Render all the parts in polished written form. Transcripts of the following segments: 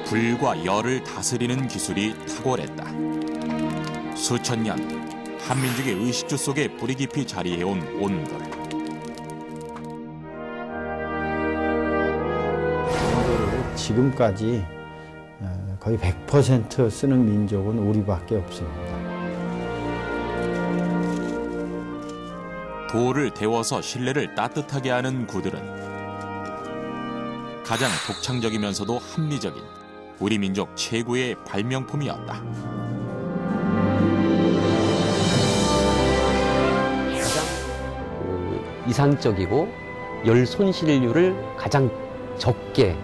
불과 열을 다스리는 기술이 탁월했다. 수천 년 한민족의 의식주 속에 뿌리 깊이 자리해온 온돌. 온돌을 지금까지 거의 100% 쓰는 민족은 우리밖에 없습니다. 돌을 데워서 실내를 따뜻하게 하는 구들은 가장 독창적이면서도 합리적인 우리 민족 최고의 발명품이었다. 가장 이상적이고 열 손실률을 가장 적게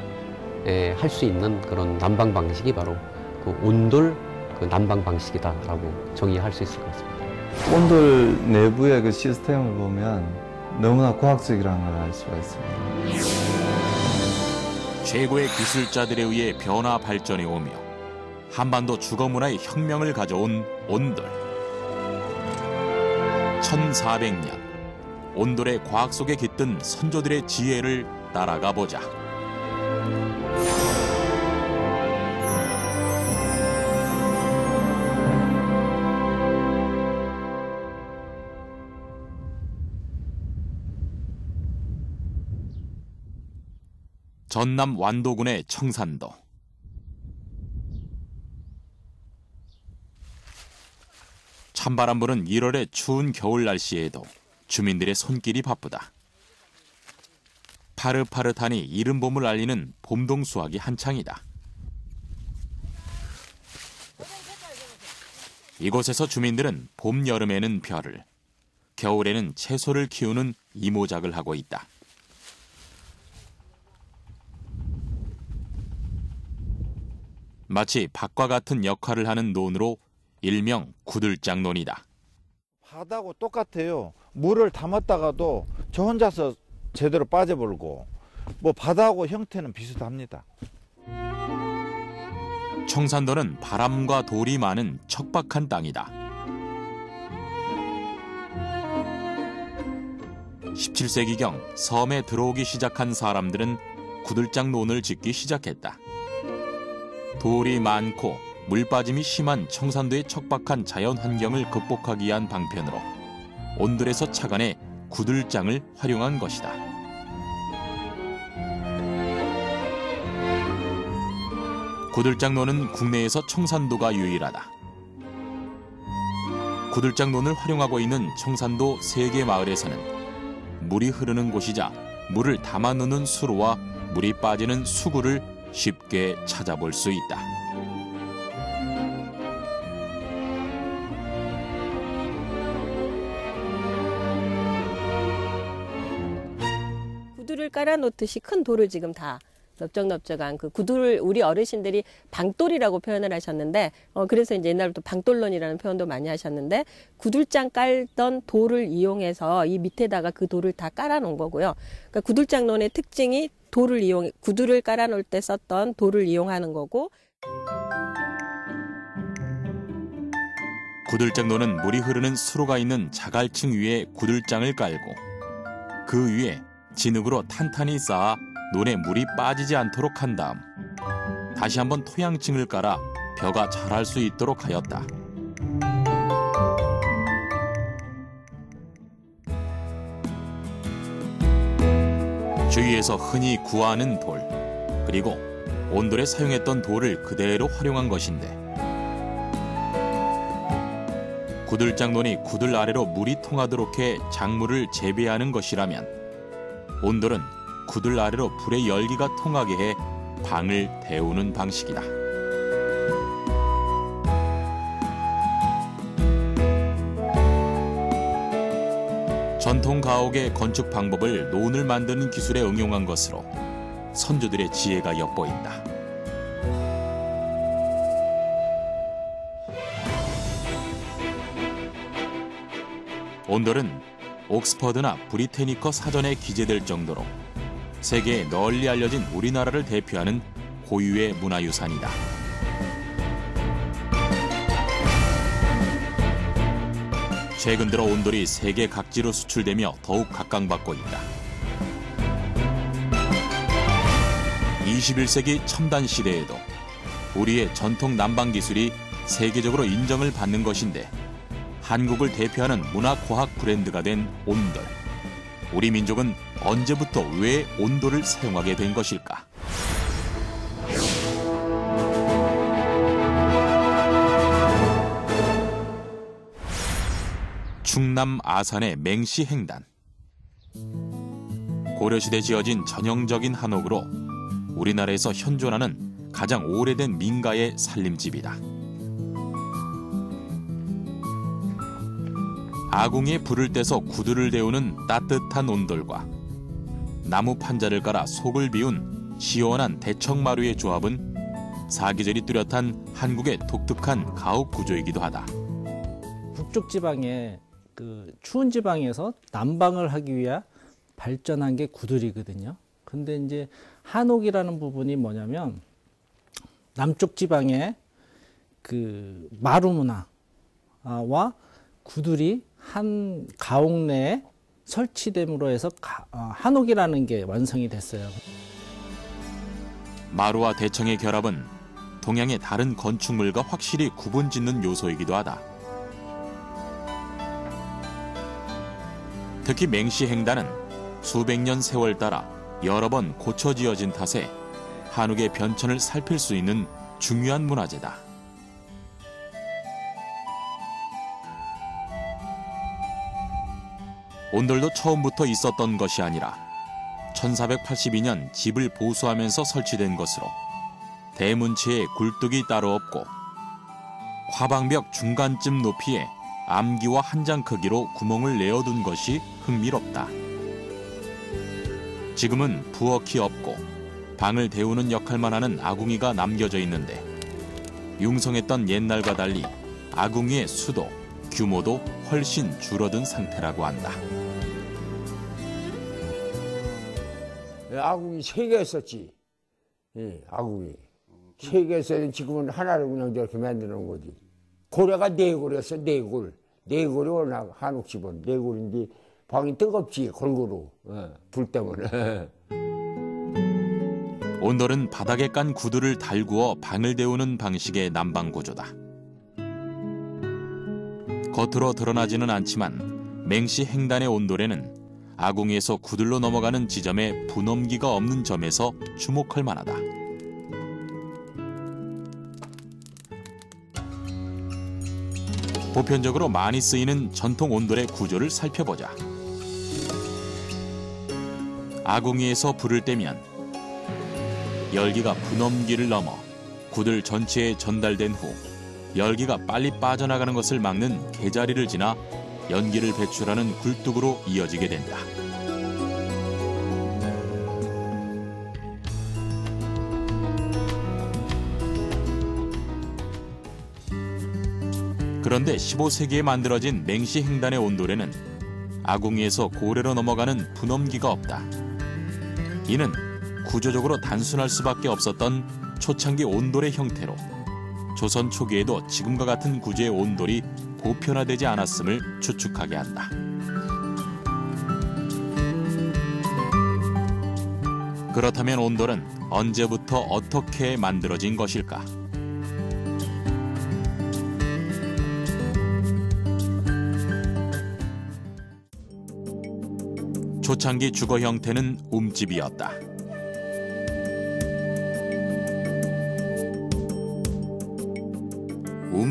할 수 있는 그런 난방 방식이 바로 그 온돌 난방 방식이다라고 정의할 수 있을 것 같습니다. 온돌 내부의 그 시스템을 보면 너무나 과학적이라는 걸 알 수가 있습니다. 최고의 기술자들에 의해 변화 발전해 오며 한반도 주거문화의 혁명을 가져온 온돌. 1400년 온돌의 과학 속에 깃든 선조들의 지혜를 따라가 보자. 전남 완도군의 청산도. 찬바람 부는 1월의 추운 겨울 날씨에도 주민들의 손길이 바쁘다. 파릇파릇하니 이른 봄을 알리는 봄동 수확이 한창이다. 이곳에서 주민들은 봄, 여름에는 벼를, 겨울에는 채소를 키우는 이모작을 하고 있다. 마치 밭과 같은 역할을 하는 논으로 일명 구들장논이다. 바다하고 똑같아요. 물을 담았다가도 저 혼자서 제대로 빠져버리고 뭐 바다하고 형태는 비슷합니다. 청산도는 바람과 돌이 많은 척박한 땅이다. 17세기경 섬에 들어오기 시작한 사람들은 구들장논을 짓기 시작했다. 돌이 많고 물 빠짐이 심한 청산도의 척박한 자연 환경을 극복하기 위한 방편으로 온돌에서 착안해 구들장을 활용한 것이다. 구들장논은 국내에서 청산도가 유일하다. 구들장논을 활용하고 있는 청산도 3개 마을에서는 물이 흐르는 곳이자 물을 담아 놓는 수로와 물이 빠지는 수구를 쉽게 찾아볼 수 있다. 구두를 깔아놓듯이 큰 돌을 지금 다 넓적넓적한 그 구두를 우리 어르신들이 방돌이라고 표현을 하셨는데 그래서 이제 옛날부터 방돌론이라는 표현도 많이 하셨는데 구들장 깔던 돌을 이용해서 이 밑에다가 그 돌을 다 깔아놓은 거고요. 그러니까 구들장론의 특징이 돌을 이용해 구두를 깔아놓을 때 썼던 돌을 이용하는 거고. 구들장논은 물이 흐르는 수로가 있는 자갈층 위에 구들장을 깔고 그 위에 진흙으로 탄탄히 쌓아 논에 물이 빠지지 않도록 한 다음 다시 한번 토양층을 깔아 벼가 자랄 수 있도록 하였다. 주위에서 흔히 구하는 돌, 그리고 온돌에 사용했던 돌을 그대로 활용한 것인데 구들장논이 구들 아래로 물이 통하도록 해 작물을 재배하는 것이라면 온돌은 구들 아래로 불의 열기가 통하게 해 방을 데우는 방식이다. 전통 가옥의 건축 방법을 논을 만드는 기술에 응용한 것으로 선조들의 지혜가 엿보인다. 온돌은 옥스퍼드나 브리테니커 사전에 기재될 정도로 세계에 널리 알려진 우리나라를 대표하는 고유의 문화유산이다. 최근 들어 온돌이 세계 각지로 수출되며 더욱 각광받고 있다. 21세기 첨단 시대에도 우리의 전통 난방 기술이 세계적으로 인정을 받는 것인데 한국을 대표하는 문화과학 브랜드가 된 온돌. 우리 민족은 언제부터 왜 온돌을 사용하게 된 것일까? 충남 아산의 맹시행단. 고려시대 지어진 전형적인 한옥으로 우리나라에서 현존하는 가장 오래된 민가의 살림집이다. 아궁이에 불을 떼서 구두를 데우는 따뜻한 온돌과 나무 판자를 깔아 속을 비운 시원한 대청마루의 조합은 사계절이 뚜렷한 한국의 독특한 가옥 구조이기도 하다. 북쪽 지방에 그 추운 지방에서 난방을 하기 위해 발전한 게 구들이거든요. 근데 이제 한옥이라는 부분이 뭐냐면 남쪽 지방에 그 마루 문화와 구들이 한 가옥 내에 설치됨으로 해서 한옥이라는 게 완성이 됐어요. 마루와 대청의 결합은 동양의 다른 건축물과 확실히 구분짓는 요소이기도 하다. 특히 맹시행단은 수백 년 세월 따라 여러 번 고쳐지어진 탓에 한옥의 변천을 살필 수 있는 중요한 문화재다. 온돌도 처음부터 있었던 것이 아니라 1482년 집을 보수하면서 설치된 것으로 대문체에 굴뚝이 따로 없고 화방벽 중간쯤 높이에 암기와 한 장 크기로 구멍을 내어둔 것이 흥미롭다. 지금은 부엌이 없고 방을 데우는 역할만 하는 아궁이가 남겨져 있는데 융성했던 옛날과 달리 아궁이의 수도, 규모도 훨씬 줄어든 상태라고 한다. 아궁이 3개 있었지. 예, 아궁이. 3개 있었는데 지금은 하나를 그냥 저렇게 만들어 놓은 거지. 고래가 4골이었어, 4골. 4골이 워낙 한옥집은 4골인데 방이 뜨겁지, 골고루. 불 때문에. 온돌은 바닥에 깐 구두를 달구어 방을 데우는 방식의 난방 구조다. 겉으로 드러나지는 않지만 맹시 행단의 온돌에는 아궁이에서 구들로 넘어가는 지점에 분엄기가 없는 점에서 주목할 만하다. 보편적으로 많이 쓰이는 전통 온돌의 구조를 살펴보자. 아궁이에서 불을 떼면 열기가 분엄기를 넘어 구들 전체에 전달된 후 열기가 빨리 빠져나가는 것을 막는 개자리를 지나 연기를 배출하는 굴뚝으로 이어지게 된다. 그런데 15세기에 만들어진 맹시행단의 온돌에는 아궁이에서 고래로 넘어가는 분엄기가 없다. 이는 구조적으로 단순할 수밖에 없었던 초창기 온돌의 형태로 조선 초기에도 지금과 같은 구조의 온돌이 보편화되지 않았음을 추측하게 한다. 그렇다면 온돌은 언제부터 어떻게 만들어진 것일까? 초창기 주거 형태는 움집이었다.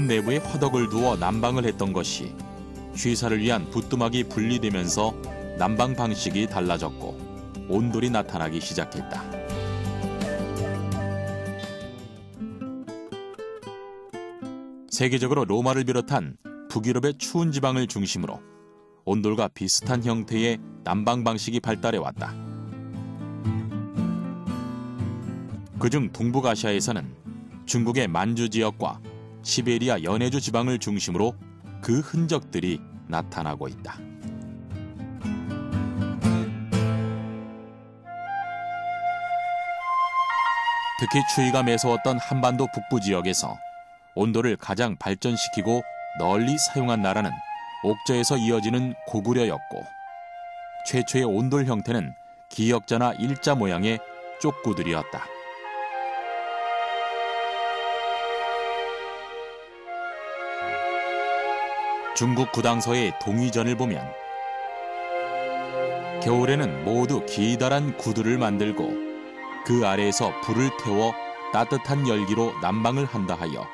내부에 화덕을 두어 난방을 했던 것이 취사를 위한 부뚜막이 분리되면서 난방 방식이 달라졌고 온돌이 나타나기 시작했다. 세계적으로 로마를 비롯한 북유럽의 추운 지방을 중심으로 온돌과 비슷한 형태의 난방 방식이 발달해왔다. 그중 동북아시아에서는 중국의 만주 지역과 시베리아 연해주 지방을 중심으로 그 흔적들이 나타나고 있다. 특히 추위가 매서웠던 한반도 북부 지역에서 온돌을 가장 발전시키고 널리 사용한 나라는 옥저에서 이어지는 고구려였고 최초의 온돌 형태는 기역자나 일자 모양의 쪽구들이었다. 중국 구당서의 동의전을 보면 겨울에는 모두 기다란 구두를 만들고 그 아래에서 불을 태워 따뜻한 열기로 난방을 한다 하여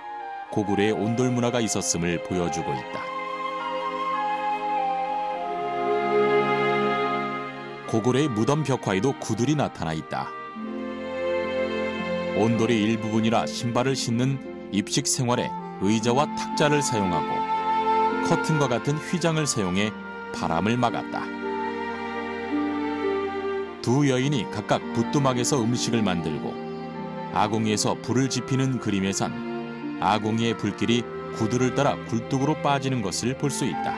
고구려의 온돌 문화가 있었음을 보여주고 있다. 고구려의 무덤 벽화에도 구들이 나타나 있다. 온돌이 일부분이라 신발을 신는 입식 생활에 의자와 탁자를 사용하고 커튼과 같은 휘장을 사용해 바람을 막았다. 두 여인이 각각 부뚜막에서 음식을 만들고 아궁이에서 불을 지피는 그림에 산 아궁이의 불길이 구두를 따라 굴뚝으로 빠지는 것을 볼 수 있다.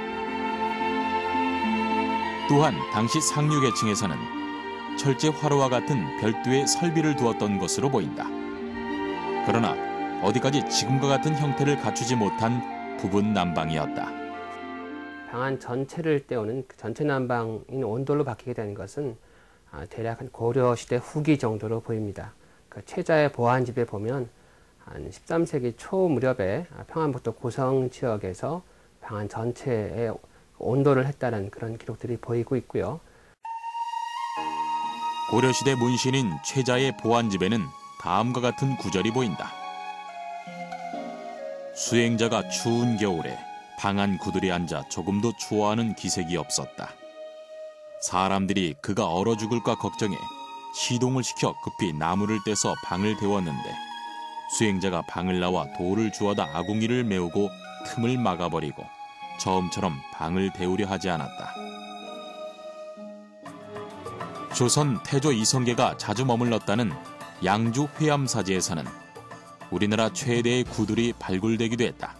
또한 당시 상류계층에서는 철제 화로와 같은 별도의 설비를 두었던 것으로 보인다. 그러나 어디까지 지금과 같은 형태를 갖추지 못한 부분 난방이었다. 방안 전체를 때우는 전체 난방인 온돌로 바뀌게 된 것은 대략 한 고려 시대 후기 정도로 보입니다. 그 최자의 보안집에 보면 한 13세기 초 무렵에 평안북도 고성 지역에서 방안 전체에 온돌을 했다는 그런 기록들이 보이고 있고요. 고려시대 문신인 최자의 보안집에는 다음과 같은 구절이 보인다. 수행자가 추운 겨울에 방안 구들에 앉아 조금도 추워하는 기색이 없었다. 사람들이 그가 얼어 죽을까 걱정해 시동을 시켜 급히 나무를 떼서 방을 데웠는데 수행자가 방을 나와 돌을 주워다 아궁이를 메우고 틈을 막아버리고 처음처럼 방을 데우려 하지 않았다. 조선 태조 이성계가 자주 머물렀다는 양주 회암사지에서는 우리나라 최대의 구들이 발굴되기도 했다.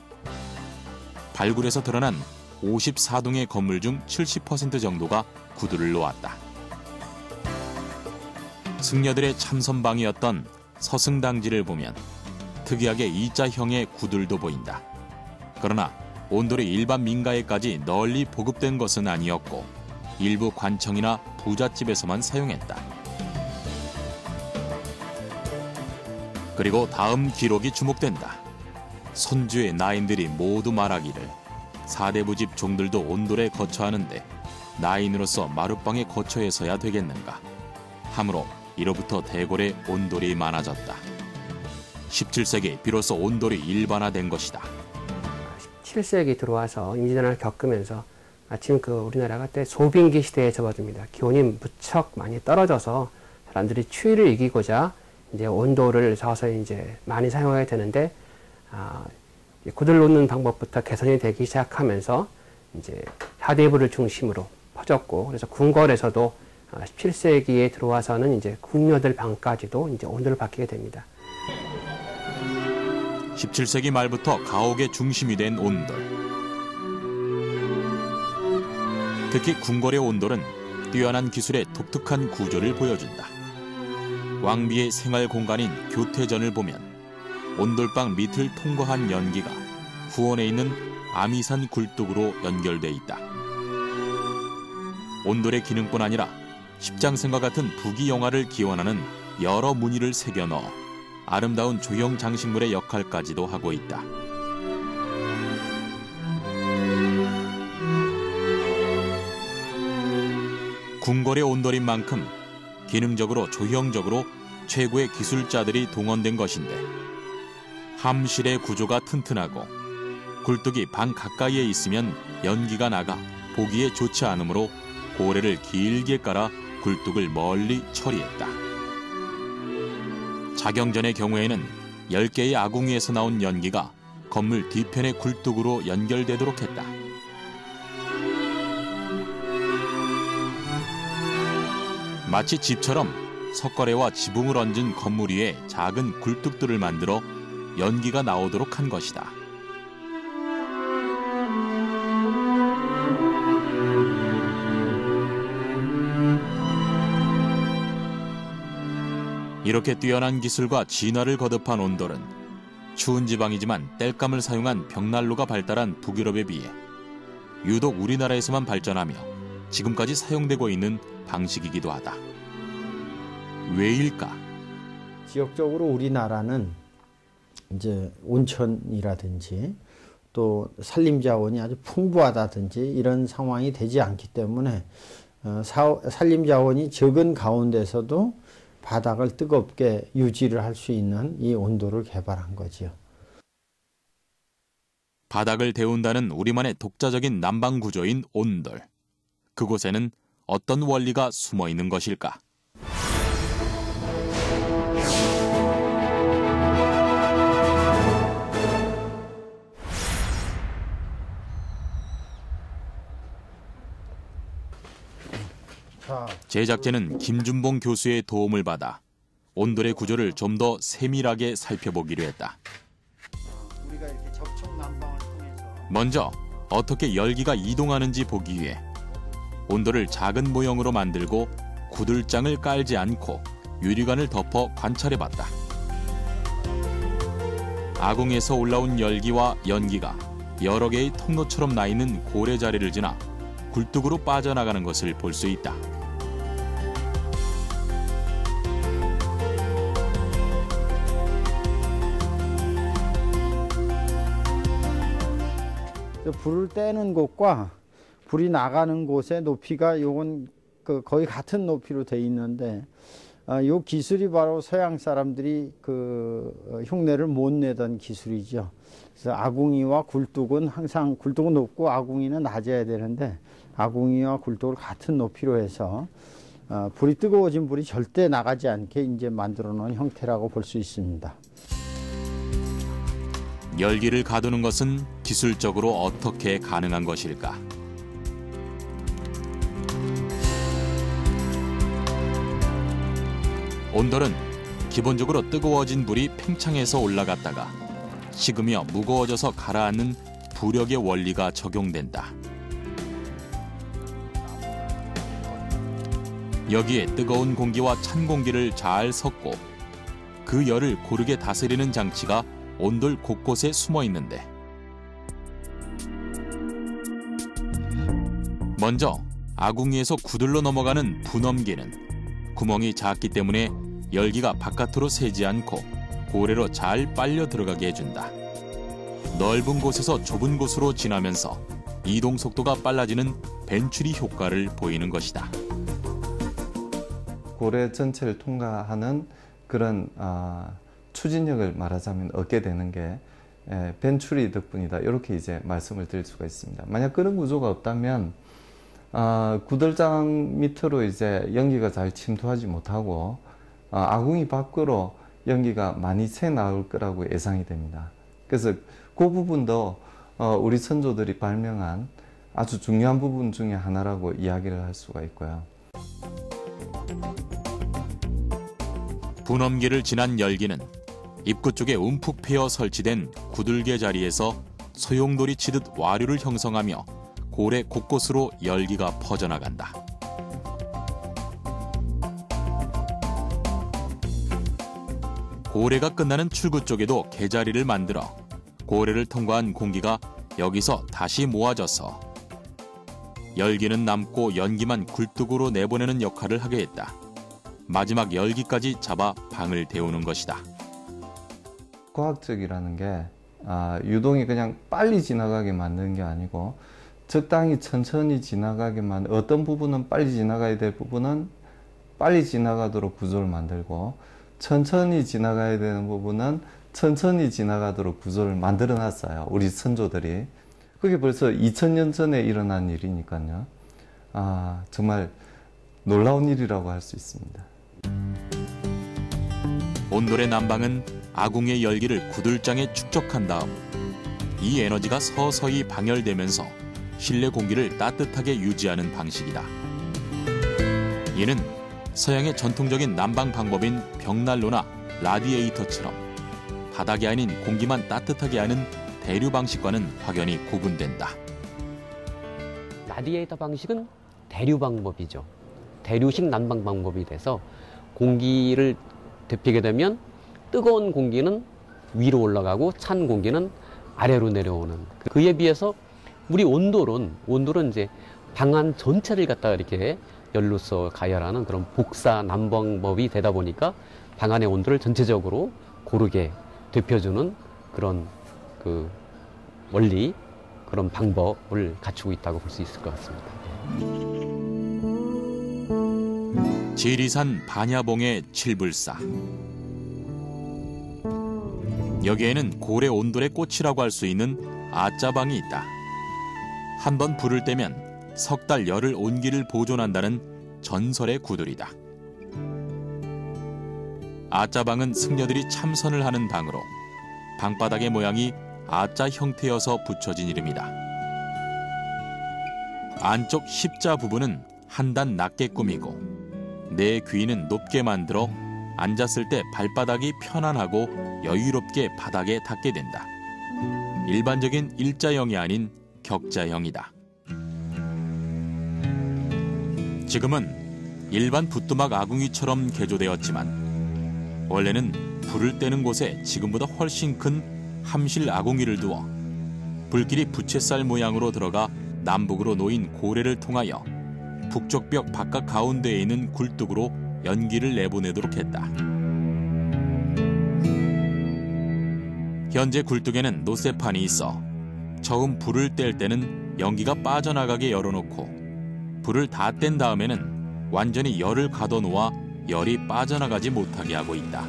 발굴에서 드러난 54동의 건물 중 70% 정도가 구들을 놓았다. 승려들의 참선방이었던 서승당지를 보면 특이하게 E자형의 구들도 보인다. 그러나 온돌이 일반 민가에까지 널리 보급된 것은 아니었고 일부 관청이나 부잣집에서만 사용했다. 그리고 다음 기록이 주목된다. 선주의 나인들이 모두 말하기를 사대부집 종들도 온돌에 거처하는데 나인으로서 마룻방에 거처해서야 되겠는가. 하므로 이로부터 대궐에 온돌이 많아졌다. 17세기 비로소 온돌이 일반화된 것이다. 17세기 들어와서 임진왜란을 겪으면서 마침 우리나라가 그때 소빙기 시대에 접어듭니다. 기온이 무척 많이 떨어져서 사람들이 추위를 이기고자 이제 온돌을 서서히 이제 많이 사용하게 되는데 구들 놓는 방법부터 개선이 되기 시작하면서 이제 사대부를 중심으로 퍼졌고 그래서 궁궐에서도 17세기에 들어와서는 이제 궁녀들 방까지도 이제 온돌을 바뀌게 됩니다. 17세기 말부터 가옥의 중심이 된 온돌. 특히 궁궐의 온돌은 뛰어난 기술의 독특한 구조를 보여준다. 왕비의 생활 공간인 교태전을 보면 온돌방 밑을 통과한 연기가 후원에 있는 아미산 굴뚝으로 연결돼 있다. 온돌의 기능뿐 아니라 십장생과 같은 부귀영화를 기원하는 여러 무늬를 새겨 넣어 아름다운 조형 장식물의 역할까지도 하고 있다. 궁궐의 온돌인 만큼 기능적으로 조형적으로 최고의 기술자들이 동원된 것인데 함실의 구조가 튼튼하고 굴뚝이 방 가까이에 있으면 연기가 나가 보기에 좋지 않으므로 고래를 길게 깔아 굴뚝을 멀리 처리했다. 자경전의 경우에는 10개의 아궁이에서 나온 연기가 건물 뒤편의 굴뚝으로 연결되도록 했다. 마치 집처럼 석가래와 지붕을 얹은 건물 위에 작은 굴뚝들을 만들어 연기가 나오도록 한 것이다. 이렇게 뛰어난 기술과 진화를 거듭한 온돌은 추운 지방이지만 땔감을 사용한 벽난로가 발달한 북유럽에 비해 유독 우리나라에서만 발전하며 지금까지 사용되고 있는 방식이기도 하다. 왜일까? 지역적으로 우리나라는 이제 온천이라든지 또 산림 자원이 아주 풍부하다든지 이런 상황이 되지 않기 때문에 산림 자원이 적은 가운데서도 바닥을 뜨겁게 유지를 할 수 있는 이 온도를 개발한 거지요. 바닥을 데운다는 우리만의 독자적인 난방 구조인 온돌. 그곳에는 어떤 원리가 숨어 있는 것일까? 제작진은 김준봉 교수의 도움을 받아 온돌의 구조를 좀 더 세밀하게 살펴보기로 했다. 우리가 이렇게 접촉 난방을 통해서 먼저 어떻게 열기가 이동하는지 보기 위해 온돌을 작은 모형으로 만들고 구들장을 깔지 않고 유리관을 덮어 관찰해봤다. 아궁에서 올라온 열기와 연기가 여러 개의 통로처럼 나 있는 고래 자리를 지나 굴뚝으로 빠져나가는 것을 볼 수 있다. 불을 떼는 곳과 불이 나가는 곳의 높이가 요건 거의 같은 높이로 돼 있는데 요 기술이 바로 서양 사람들이 흉내를 못 내던 기술이죠. 그래서 아궁이와 굴뚝은 항상 굴뚝은 높고 아궁이는 낮아야 되는데 아궁이와 굴뚝을 같은 높이로 해서 불이 뜨거워진 불이 절대 나가지 않게 이제 만들어 놓은 형태라고 볼 수 있습니다. 열기를 가두는 것은 기술적으로 어떻게 가능한 것일까? 온돌은 기본적으로 뜨거워진 불이 팽창해서 올라갔다가 식으며 무거워져서 가라앉는 부력의 원리가 적용된다. 여기에 뜨거운 공기와 찬 공기를 잘 섞고 그 열을 고르게 다스리는 장치가 온돌 곳곳에 숨어 있는데 먼저 아궁이에서 구들로 넘어가는 분엄기는 구멍이 작기 때문에 열기가 바깥으로 새지 않고 고래로 잘 빨려 들어가게 해준다. 넓은 곳에서 좁은 곳으로 지나면서 이동 속도가 빨라지는 벤추리 효과를 보이는 것이다. 고래 전체를 통과하는 그런 추진력을 말하자면 얻게 되는 게 벤추리 덕분이다. 이렇게 이제 말씀을 드릴 수가 있습니다. 만약 그런 구조가 없다면 구들장 밑으로 이제 연기가 잘 침투하지 못하고 아궁이 밖으로 연기가 많이 새 나올 거라고 예상이 됩니다. 그래서 그 부분도 우리 선조들이 발명한 아주 중요한 부분 중에 하나라고 이야기를 할 수가 있고요. 분엄기를 지난 열기는 입구 쪽에 움푹 패여 설치된 구들개 자리에서 소용돌이 치듯 와류를 형성하며 고래 곳곳으로 열기가 퍼져나간다. 고래가 끝나는 출구 쪽에도 개자리를 만들어 고래를 통과한 공기가 여기서 다시 모아져서 열기는 남고 연기만 굴뚝으로 내보내는 역할을 하게 했다. 마지막 열기까지 잡아 방을 데우는 것이다. 과학적이라는 게 유동이 그냥 빨리 지나가게 만드는 게 아니고 적당히 천천히 지나가게 만들, 어떤 부분은 빨리 지나가야 될 부분은 빨리 지나가도록 구조를 만들고 천천히 지나가야 되는 부분은 천천히 지나가도록 구조를 만들어 놨어요. 우리 선조들이. 그게 벌써 2000년 전에 일어난 일이니까요. 정말 놀라운 일이라고 할 수 있습니다. 온돌의 난방은 아궁의 열기를 구들장에 축적한 다음 이 에너지가 서서히 방열되면서 실내 공기를 따뜻하게 유지하는 방식이다. 이는 서양의 전통적인 난방 방법인 벽난로나 라디에이터처럼 바닥이 아닌 공기만 따뜻하게 하는 대류 방식과는 확연히 구분된다. 라디에이터 방식은 대류 방법이죠. 대류식 난방 방법이 돼서 공기를 데피게 되면 뜨거운 공기는 위로 올라가고 찬 공기는 아래로 내려오는. 그에 비해서 우리 온돌은 이제 방안 전체를 갖다가 이렇게 열로서 가열하는 그런 복사 난방법이 되다 보니까 방안의 온도를 전체적으로 고르게 데펴주는 그런 원리, 그런 방법을 갖추고 있다고 볼 수 있을 것 같습니다. 지리산 반야봉의 칠불사. 여기에는 고래 온돌의 꽃이라고 할 수 있는 아짜방이 있다. 한번 불을 떼면 석 달 열흘 온기를 보존한다는 전설의 구들이다. 아짜방은 승려들이 참선을 하는 방으로 방바닥의 모양이 아짜 형태여서 붙여진 이름이다. 안쪽 십자 부분은 한 단 낮게 꾸미고 내 귀는 높게 만들어 앉았을 때 발바닥이 편안하고 여유롭게 바닥에 닿게 된다. 일반적인 일자형이 아닌 격자형이다. 지금은 일반 부뚜막 아궁이처럼 개조되었지만 원래는 불을 떼는 곳에 지금보다 훨씬 큰 함실 아궁이를 두어 불길이 부채살 모양으로 들어가 남북으로 놓인 고래를 통하여 북쪽 벽 바깥 가운데에 있는 굴뚝으로 연기를 내보내도록 했다. 현재 굴뚝에는 노쇠판이 있어 처음 불을 뗄 때는 연기가 빠져나가게 열어놓고 불을 다 뗀 다음에는 완전히 열을 가둬놓아 열이 빠져나가지 못하게 하고 있다.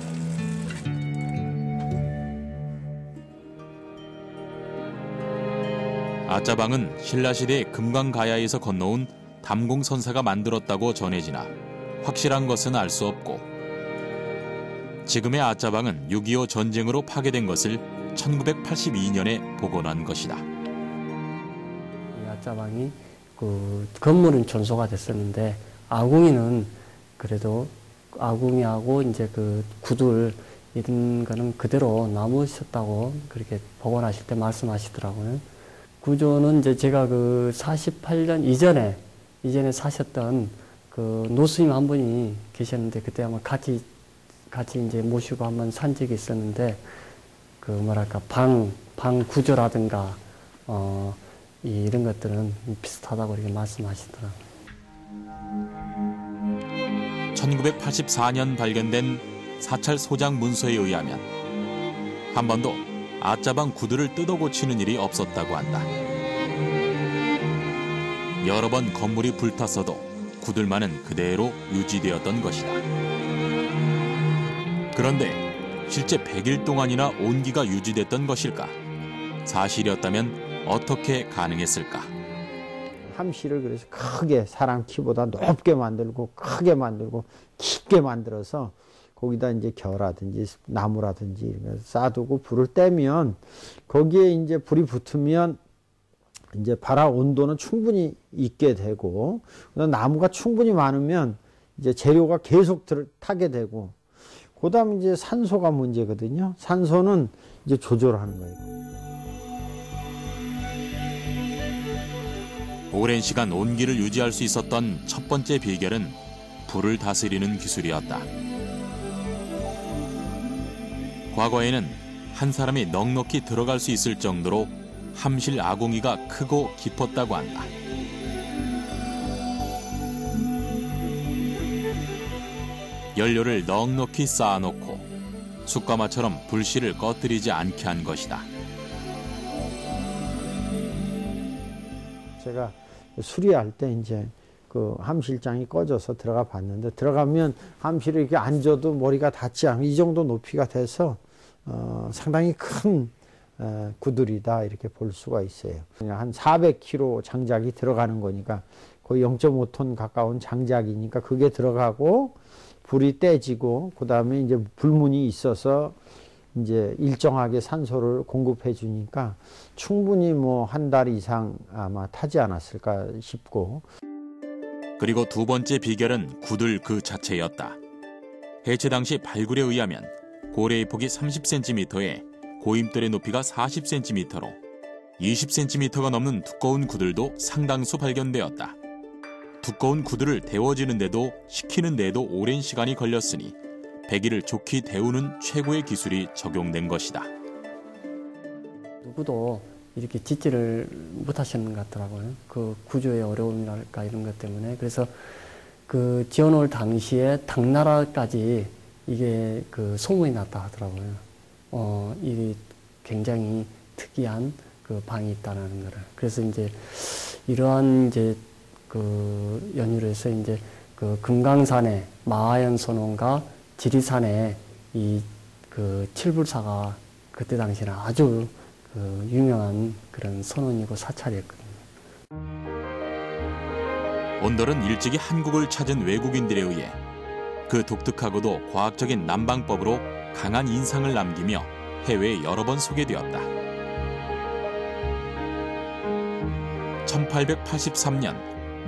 아짜방은 신라시대 금강가야에서 건너온 담공선사가 만들었다고 전해지나 확실한 것은 알 수 없고 지금의 아짜방은 6.25 전쟁으로 파괴된 것을 1982년에 복원한 것이다. 이 아짜방이 그 건물은 전소가 됐었는데 아궁이는 그래도 아궁이하고 이제 그 구들 이런 거는 그대로 남으셨다고 그렇게 복원하실 때 말씀하시더라고요. 구조는 이제 제가 그 48년 이전에 사셨던 그 노스님 한 분이 계셨는데 그때 한번 같이 이제 모시고 한번 산 적이 있었는데 그 뭐랄까 방 구조라든가 이런 것들은 비슷하다고 이렇게 말씀하시더라고요. 1984년 발견된 사찰 소장 문서에 의하면 한 번도 아짜방 구들을 뜯어 고치는 일이 없었다고 한다. 여러 번 건물이 불탔어도 구들만은 그대로 유지되었던 것이다. 그런데 실제 100일 동안이나 온기가 유지됐던 것일까? 사실이었다면 어떻게 가능했을까? 함실을 그래서 크게 사람 키보다 높게 만들고 크게 만들고 깊게 만들어서 거기다 이제 겨라든지 나무라든지 이런 거 쌓아두고 불을 떼면 거기에 이제 불이 붙으면 이제 발화 온도는 충분히 있게 되고 나무가 충분히 많으면 이제 재료가 계속 타게 되고 그다음 이제 산소가 문제거든요. 산소는 이제 조절하는 거예요. 오랜 시간 온기를 유지할 수 있었던 첫 번째 비결은 불을 다스리는 기술이었다. 과거에는 한 사람이 넉넉히 들어갈 수 있을 정도로 함실 아궁이가 크고 깊었다고 한다. 연료를 넉넉히 쌓아놓고 숯가마처럼 불씨를 꺼뜨리지 않게 한 것이다. 제가 수리할 때 이제 그 함실장이 꺼져서 들어가 봤는데 들어가면 함실에 이렇게 앉아도 머리가 닿지 않고 이 정도 높이가 돼서 상당히 큰 구들이다 이렇게 볼 수가 있어요. 한 400kg 장작이 들어가는 거니까 거의 0.5톤 가까운 장작이니까 그게 들어가고 불이 떼지고 그 다음에 이제 불문이 있어서 이제 일정하게 산소를 공급해 주니까 충분히 뭐 한 달 이상 아마 타지 않았을까 싶고. 그리고 두 번째 비결은 구들 그 자체였다. 해체 당시 발굴에 의하면 고래의 폭이 30cm에 고임돌의 높이가 40cm로 20cm가 넘는 두꺼운 구들도 상당수 발견되었다. 두꺼운 구들을 데워지는데도 식히는데도 오랜 시간이 걸렸으니 배기를 좋게 데우는 최고의 기술이 적용된 것이다. 누구도 이렇게 짓지를 못하시는 것 같더라고요. 그 구조의 어려움이랄까 이런 것 때문에. 그래서 그 지어놓을 당시에 당나라까지 이게 그 소문이 났다 하더라고요. 이 굉장히 특이한 그 방이 있다는 거를. 그래서 이제 이러한 이제 그 연유로 해서 이제 그 금강산의 마하연 선원과 지리산에 이 그 칠불사가 그때 당시에는 아주 그 유명한 그런 선원이고 사찰이었거든요. 온돌은 일찍이 한국을 찾은 외국인들에 의해 그 독특하고도 과학적인 난방법으로 강한 인상을 남기며 해외에 여러 번 소개되었다. 1883년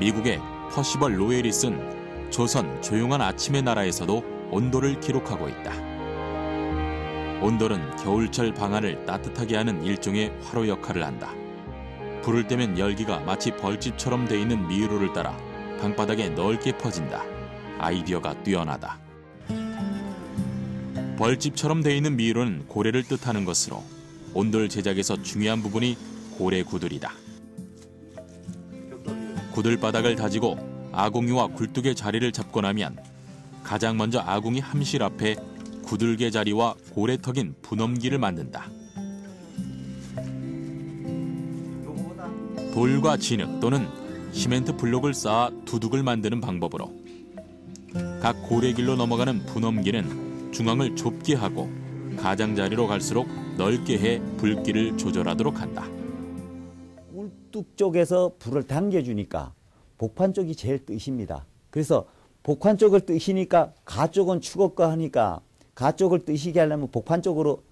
미국의 퍼시벌 로웰이 쓴 조선 조용한 아침의 나라에서도 온돌을 기록하고 있다. 온돌은 겨울철 방안을 따뜻하게 하는 일종의 화로 역할을 한다. 불을 떼면 열기가 마치 벌집처럼 돼 있는 미로를 따라 방바닥에 넓게 퍼진다. 아이디어가 뛰어나다. 벌집처럼 돼 있는 미로는 고래를 뜻하는 것으로 온돌 제작에서 중요한 부분이 고래 구들이다. 구들 바닥을 다지고 아궁이와 굴뚝의 자리를 잡고 나면 가장 먼저 아궁이 함실 앞에 구들개 자리와 고래턱인 분엄기를 만든다. 돌과 진흙 또는 시멘트 블록을 쌓아 두둑을 만드는 방법으로 각 고래길로 넘어가는 분엄기는 중앙을 좁게 하고 가장자리로 갈수록 넓게 해 불길을 조절하도록 한다. 굴뚝 쪽에서 불을 당겨주니까 복판 쪽이 제일 뜨십니다. 그래서 복판 쪽을 뜨시니까 가 쪽은 추겁고 하니까 가 쪽을 뜨시게 하려면 복판 쪽으로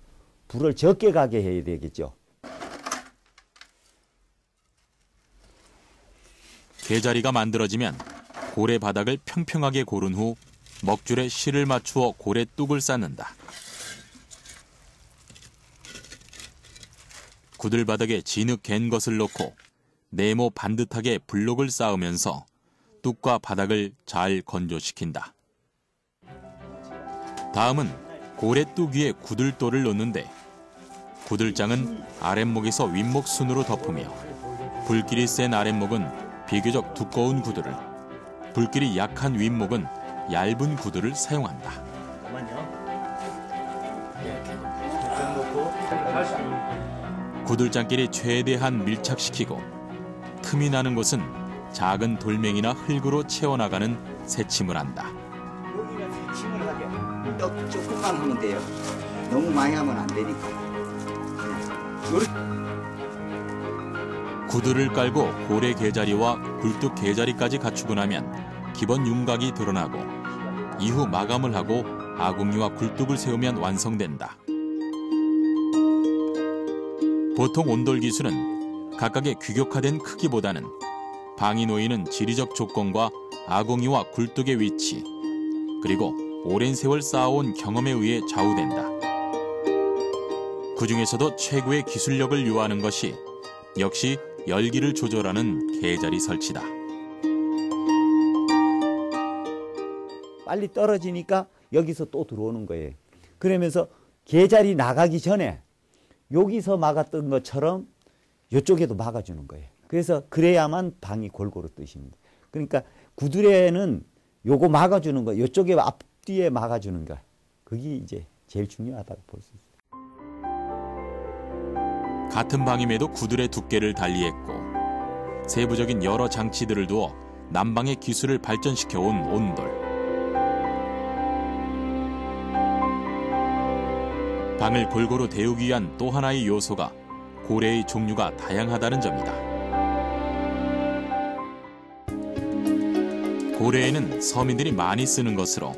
불을 적게 가게 해야 되겠죠. 개자리가 만들어지면 고래 바닥을 평평하게 고른 후 먹줄에 실을 맞추어 고래 뚝을 쌓는다. 구들 바닥에 진흙 갠 것을 넣고 네모 반듯하게 블록을 쌓으면서 뚝과 바닥을 잘 건조시킨다. 다음은 고래 뚝 위에 구들돌을 놓는데 구들장은 아랫목에서 윗목 순으로 덮으며 불길이 센 아랫목은 비교적 두꺼운 구들을, 불길이 약한 윗목은 얇은 구들을 사용한다. 구들장끼리 최대한 밀착시키고 틈이 나는 곳은 작은 돌멩이나 흙으로 채워나가는 새침을 한다. 여기는 새침을 하게. 떡 조금만 하면 돼요. 너무 많이 하면 안 되니까. 구들을 깔고 고래 개자리와 굴뚝 개자리까지 갖추고 나면 기본 윤곽이 드러나고 이후 마감을 하고 아궁이와 굴뚝을 세우면 완성된다. 보통 온돌 기술은 각각의 규격화된 크기보다는 방이 놓이는 지리적 조건과 아궁이와 굴뚝의 위치, 그리고 오랜 세월 쌓아온 경험에 의해 좌우된다. 그 중에서도 최고의 기술력을 요하는 것이 역시 열기를 조절하는 개자리 설치다. 빨리 떨어지니까 여기서 또 들어오는 거예요. 그러면서 개자리 나가기 전에 여기서 막았던 것처럼 이쪽에도 막아주는 거예요. 그래서 그래야만 방이 골고루 뜨십니다. 그러니까 구들에는 요거 막아주는 거, 이쪽에 앞뒤에 막아주는 거, 그게 이제 제일 중요하다고 볼 수 있어요. 같은 방임에도 구들의 두께를 달리했고 세부적인 여러 장치들을 두어 난방의 기술을 발전시켜온 온돌. 방을 골고루 데우기 위한 또 하나의 요소가 고래의 종류가 다양하다는 점이다. 고래에는 서민들이 많이 쓰는 것으로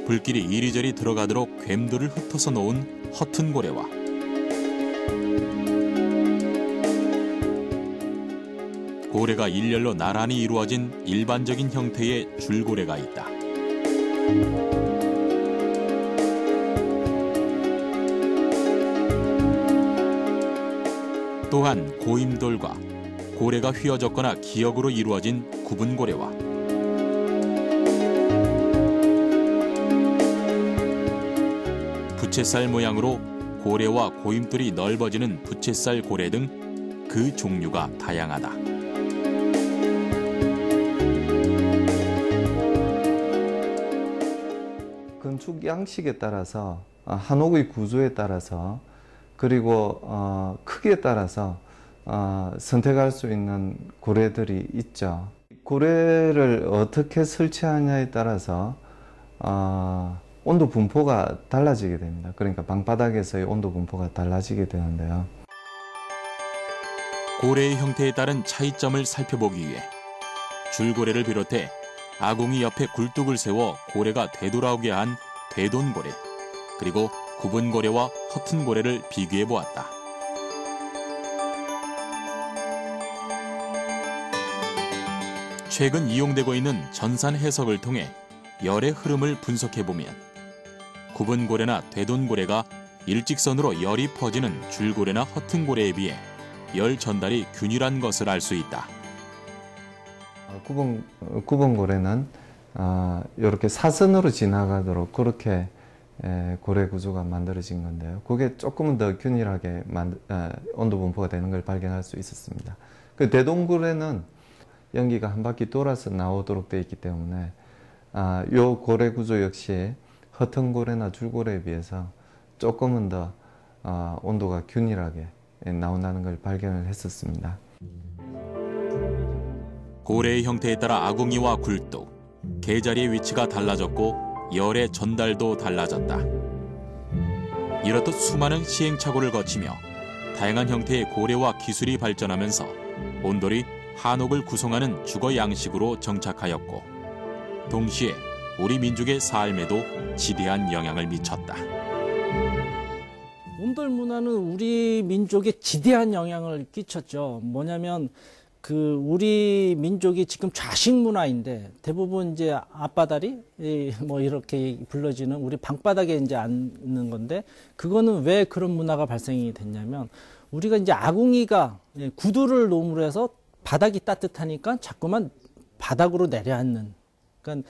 불길이 이리저리 들어가도록 괸돌을 흩어서 놓은 허튼 고래와 고래가 일렬로 나란히 이루어진 일반적인 형태의 줄고래가 있다. 또한 고임돌과 고래가 휘어졌거나 기역으로 이루어진 구분고래와 부채살 모양으로 고래와 고임돌이 넓어지는 부채살 고래 등 그 종류가 다양하다. 건축 양식에 따라서 한옥의 구조에 따라서 그리고 크기에 따라서 선택할 수 있는 고래들이 있죠. 고래를 어떻게 설치하냐에 따라서 온도 분포가 달라지게 됩니다. 그러니까 방바닥에서의 온도 분포가 달라지게 되는데요. 고래의 형태에 따른 차이점을 살펴보기 위해 줄고래를 비롯해 아궁이 옆에 굴뚝을 세워 고래가 되돌아오게 한 되돈고래, 그리고 굽은 고래와 허튼 고래를 비교해 보았다. 최근 이용되고 있는 전산 해석을 통해 열의 흐름을 분석해 보면 굽은 고래나 되돈고래가 일직선으로 열이 퍼지는 줄고래나 허튼 고래에 비해 열 전달이 균일한 것을 알 수 있다. 굽은 고래는 이렇게 사선으로 지나가도록 그렇게 고래 구조가 만들어진 건데요. 그게 조금은 더 균일하게 온도 분포가 되는 걸 발견할 수 있었습니다. 그 되돈고래는 연기가 한 바퀴 돌아서 나오도록 되어 있기 때문에 이 고래 구조 역시 허튼 고래나 줄고래에 비해서 조금은 더 온도가 균일하게 나온다는 걸 발견을 했었습니다. 고래의 형태에 따라 아궁이와 굴뚝, 개자리의 위치가 달라졌고 열의 전달도 달라졌다. 이렇듯 수많은 시행착오를 거치며 다양한 형태의 고래와 기술이 발전하면서 온돌이 한옥을 구성하는 주거 양식으로 정착하였고 동시에 우리 민족의 삶에도 지대한 영향을 미쳤다. 온돌 문화는 우리 민족에 지대한 영향을 끼쳤죠. 뭐냐면 우리 민족이 지금 좌식 문화인데 대부분 이제 앞바다리 뭐 이렇게 불러지는 우리 방바닥에 이제 앉는 건데 그거는 왜 그런 문화가 발생이 됐냐면 우리가 이제 아궁이가 구두를 놓음으로 해서 바닥이 따뜻하니까 자꾸만 바닥으로 내려앉는. 그러니까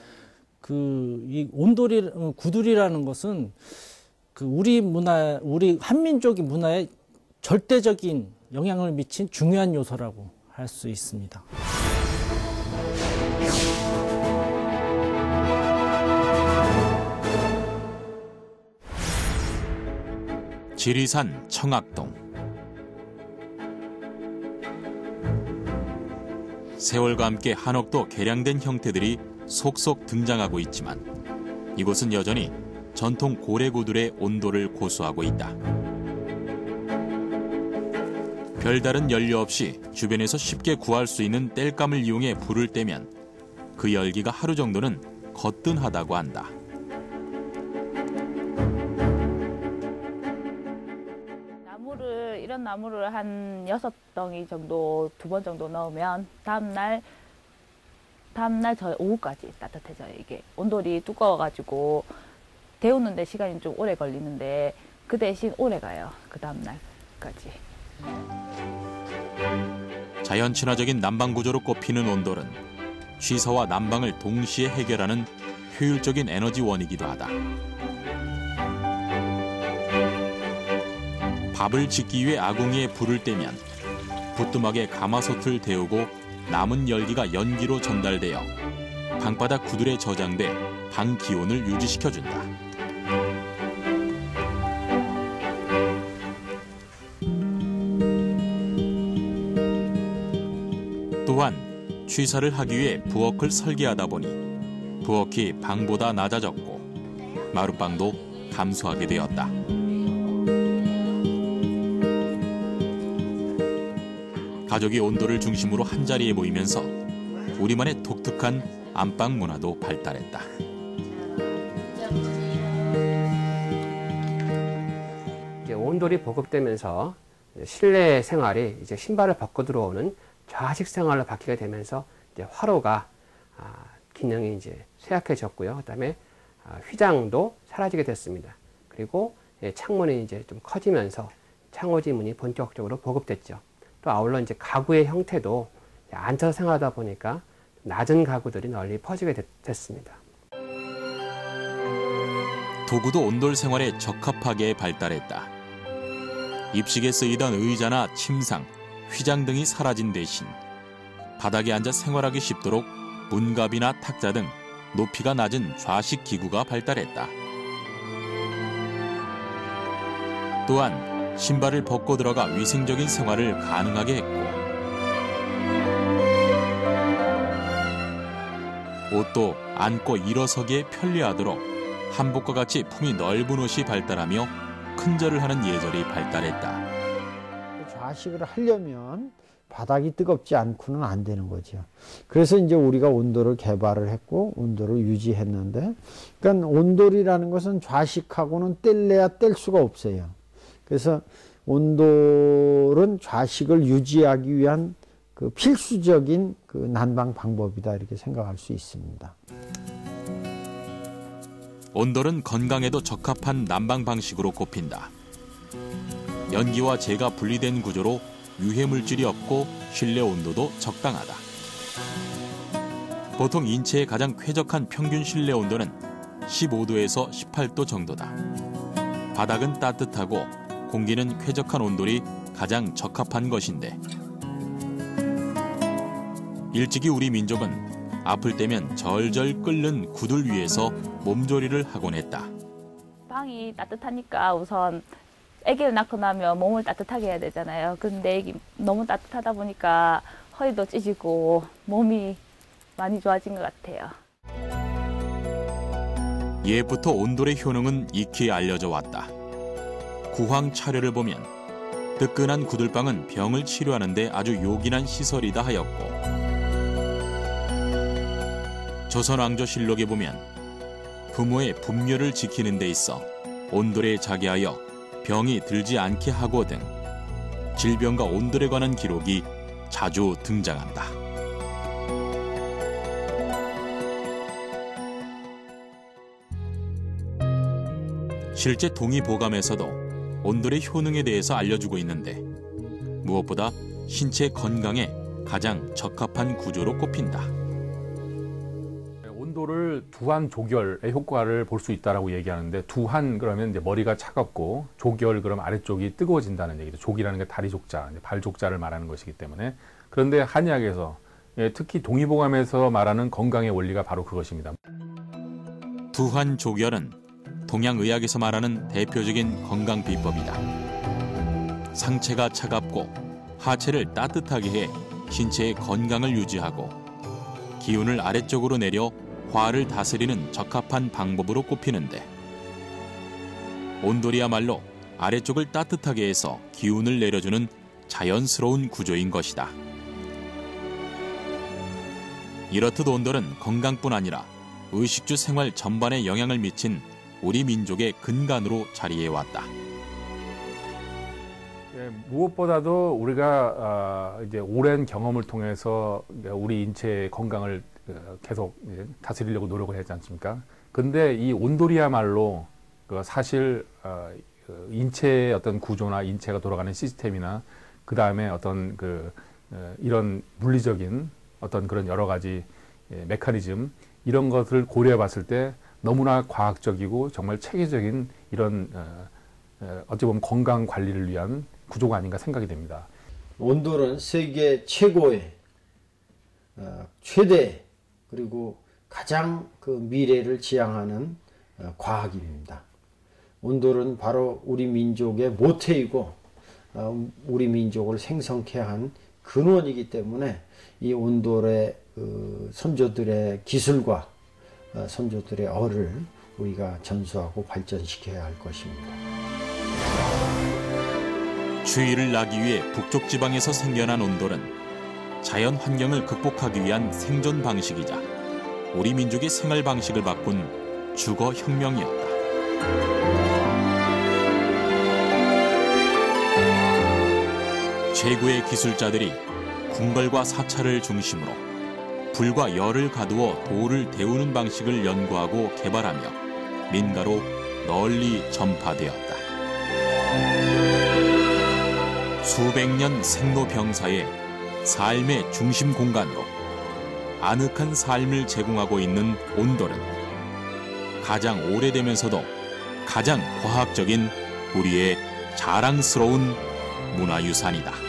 이 온돌이 구들이라는 것은 우리 문화, 우리 한민족의 문화에 절대적인 영향을 미친 중요한 요소라고 할 수 있습니다. 지리산 청학동. 세월과 함께 한옥도 개량된 형태들이 속속 등장하고 있지만 이곳은 여전히 전통 고래구들의 온도를 고수하고 있다. 별다른 연료 없이 주변에서 쉽게 구할 수 있는 땔감을 이용해 불을 떼면 그 열기가 하루 정도는 거뜬하다고 한다. 이런 나무를 한 6덩이 정도, 2번 정도 넣으면 다음날 저 오후까지 따뜻해져요. 이게 온돌이 두꺼워가지고 데우는데 시간이 좀 오래 걸리는데 그 대신 오래 가요. 그 다음날까지. 자연 친화적인 난방 구조로 꼽히는 온돌은 취사와 난방을 동시에 해결하는 효율적인 에너지원이기도 하다. 밥을 짓기 위해 아궁이에 불을 떼면 부뚜막에 가마솥을 데우고 남은 열기가 연기로 전달되어 방바닥 구들에 저장돼 방 기온을 유지시켜준다. 또한 취사를 하기 위해 부엌을 설계하다 보니 부엌이 방보다 낮아졌고 마룻방도 감소하게 되었다. 가족이 온돌을 중심으로 한자리에 모이면서 우리만의 독특한 안방 문화도 발달했다. 이제 온돌이 보급되면서 실내 생활이 이제 신발을 벗고 들어오는 좌식 생활로 바뀌게 되면서 이제 화로가 기능이 이제 쇠약해졌고요. 그다음에 휘장도 사라지게 됐습니다. 그리고 창문이 이제 좀 커지면서 창호지 문이 본격적으로 보급됐죠. 또 아울러 이제 가구의 형태도 앉아서 생활하다 보니까 낮은 가구들이 널리 퍼지게 됐습니다. 도구도 온돌 생활에 적합하게 발달했다. 입식에 쓰이던 의자나 침상, 휘장 등이 사라진 대신 바닥에 앉아 생활하기 쉽도록 문갑이나 탁자 등 높이가 낮은 좌식 기구가 발달했다. 또한 신발을 벗고 들어가 위생적인 생활을 가능하게 했고 옷도 앉고 일어서기에 편리하도록 한복과 같이 품이 넓은 옷이 발달하며 큰절을 하는 예절이 발달했다. 좌식을 하려면 바닥이 뜨겁지 않고는 안 되는 거죠. 그래서 이제 우리가 온돌을 개발을 했고 온돌을 유지했는데, 그러니까 온돌이라는 것은 좌식하고는 뗄래야 뗄 수가 없어요. 그래서 온돌은 좌식을 유지하기 위한 그 필수적인 그 난방 방법이다, 이렇게 생각할 수 있습니다. 온돌은 건강에도 적합한 난방 방식으로 꼽힌다. 연기와 재가 분리된 구조로 유해 물질이 없고 실내 온도도 적당하다. 보통 인체에 가장 쾌적한 평균 실내 온도는 15도에서 18도 정도다. 바닥은 따뜻하고 공기는 쾌적한 온돌이 가장 적합한 것인데, 일찍이 우리 민족은 아플 때면 절절 끓는 구들 위에서 몸조리를 하곤 했다. 방이 따뜻하니까 우선 아기를 낳고 나면 몸을 따뜻하게 해야 되잖아요. 근데 애기 너무 따뜻하다 보니까 허리도 찢어지고 몸이 많이 좋아진 것 같아요. 예부터 온돌의 효능은 익히 알려져 왔다. 구황 차려를 보면 뜨끈한 구들방은 병을 치료하는 데 아주 요긴한 시설이다 하였고, 조선왕조실록에 보면 부모의 분묘를 지키는 데 있어 온돌에 자기하여 병이 들지 않게 하고 등 질병과 온돌에 관한 기록이 자주 등장한다. 실제 동의보감에서도 온돌의 효능에 대해서 알려주고 있는데, 무엇보다 신체 건강에 가장 적합한 구조로 꼽힌다. 온돌을 두한 조결의 효과를 볼 수 있다라고 얘기하는데, 두한 그러면 이제 머리가 차갑고 조결 그럼 아래쪽이 뜨거워진다는 얘기죠. 족이라는 게 다리 족자, 발 족자를 말하는 것이기 때문에. 그런데 한의학에서 특히 동의보감에서 말하는 건강의 원리가 바로 그것입니다. 두한 조결은 동양의학에서 말하는 대표적인 건강 비법이다. 상체가 차갑고 하체를 따뜻하게 해 신체의 건강을 유지하고 기운을 아래쪽으로 내려 화를 다스리는 적합한 방법으로 꼽히는데, 온돌이야말로 아래쪽을 따뜻하게 해서 기운을 내려주는 자연스러운 구조인 것이다. 이렇듯 온돌은 건강뿐 아니라 의식주 생활 전반에 영향을 미친 우리 민족의 근간으로 자리해왔다. 무엇보다도 우리가 이제 오랜 경험을 통해서 우리 인체의 건강을 계속 다스리려고 노력을 했지 않습니까? 근데 이 온돌이야말로 사실 인체의 어떤 구조나 인체가 돌아가는 시스템이나 그 다음에 어떤 이런 물리적인 어떤 그런 여러 가지 메커니즘 이런 것을 고려해 봤을 때 너무나 과학적이고 정말 체계적인 이런 어찌 보면 건강 관리를 위한 구조가 아닌가 생각이 됩니다. 온돌은 세계 최고의 최대 그리고 가장 그 미래를 지향하는 과학입니다. 온돌은 바로 우리 민족의 모태이고 우리 민족을 생성케 한 근원이기 때문에 이 온돌의 선조들의 기술과 선조들의 얼을 우리가 전수하고 발전시켜야 할 것입니다. 추위를 나기 위해 북쪽 지방에서 생겨난 온돌은 자연 환경을 극복하기 위한 생존 방식이자 우리 민족의 생활 방식을 바꾼 주거 혁명이었다. 최고의 기술자들이 궁궐과 사찰을 중심으로 불과 열을 가두어 돌을 데우는 방식을 연구하고 개발하며 민가로 널리 전파되었다. 수백 년 생로병사의 삶의 중심 공간으로 아늑한 삶을 제공하고 있는 온돌은 가장 오래되면서도 가장 과학적인 우리의 자랑스러운 문화유산이다.